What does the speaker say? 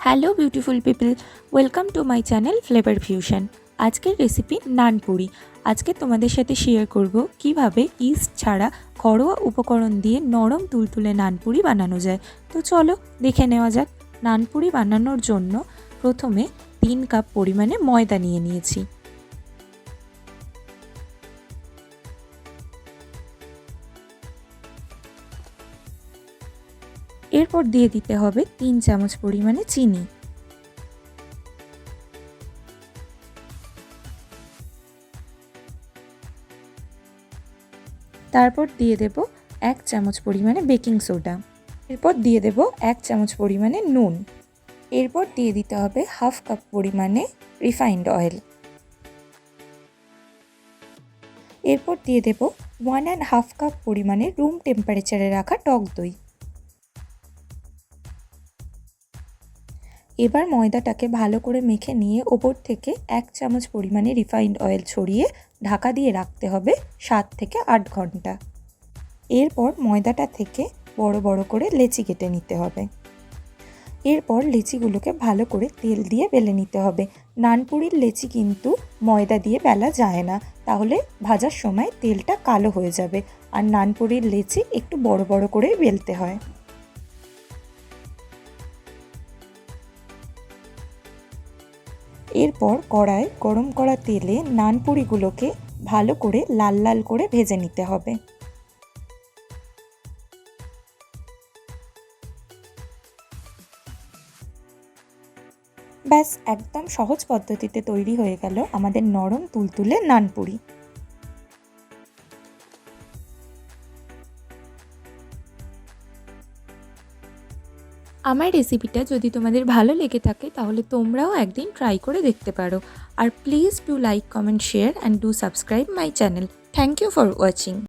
Hello beautiful people, welcome to my channel flavour fusion. আজকের recipe নানপুরি। আজকে তোমাদের সাথে শেয়ার করব কিভাবে ইস্ট ছাড়া ঘরোয়া উপকরণ দিয়ে নরম তুলতুলে নানপুরি বানানো যায়। তো চলো দেখে নেওয়া যাক। নানপুরি বানানোর জন্য প্রথমে 3 কাপ পরিমাণে ময়দা নিয়ে নিয়েছি। এরপর দিয়ে দিতে হবে 3 চামচ পরিমাণে চিনি। তারপর দিয়ে দেব 1 চামচ পরিমাণে বেকিং সোডা। এরপর দিয়ে দেব 1 চামচ পরিমাণে নুন। এরপর দিয়ে দিতে হবে হাফ কাপ পরিমাণে রিফাইন্ড অয়েল। এরপর দিয়ে দেব 1.5 কাপ পরিমাণে রুম টেম্পারেচারে রাখা টক দই। এবার ময়দাটাকে ভালো করে মেখে নিয়ে ওপর থেকে 1 চামচ পরিমাণে রিফাইন্ড অয়েল ছড়িয়ে ঢাকা দিয়ে রাখতে হবে 7 থেকে 8 ঘন্টা। এরপর ময়দাটা থেকে বড় বড় করে লেচি কেটে নিতে হবে। এরপর লেচিগুলোকে ভালো করে তেল দিয়ে বেলে নিতে হবে। নানপুরির লেচি কিন্তু ময়দা দিয়ে বেলা যায় না, তাহলে ভাজার সময় তেলটা কালো হয়ে যাবে। আর নানপুরির লেচি একটু বড় বড় করে বেলতে হয়। এরপর কড়ায় গরম করা তেলে নানপুরিগুলোকে ভালো করে লাল লাল করে ভেজে নিতে হবে। ব্যাস, একদম সহজ পদ্ধতিতে তৈরি হয়ে গেল আমাদের নরম তুলতুলে নানপুরি। আমার রেসিপিটা যদি তোমাদের ভালো লেগে থাকে তাহলে তোমরাও একদিন ট্রাই করে দেখতে পারো। আর please do like, comment, share and do subscribe my channel. Thank you for watching.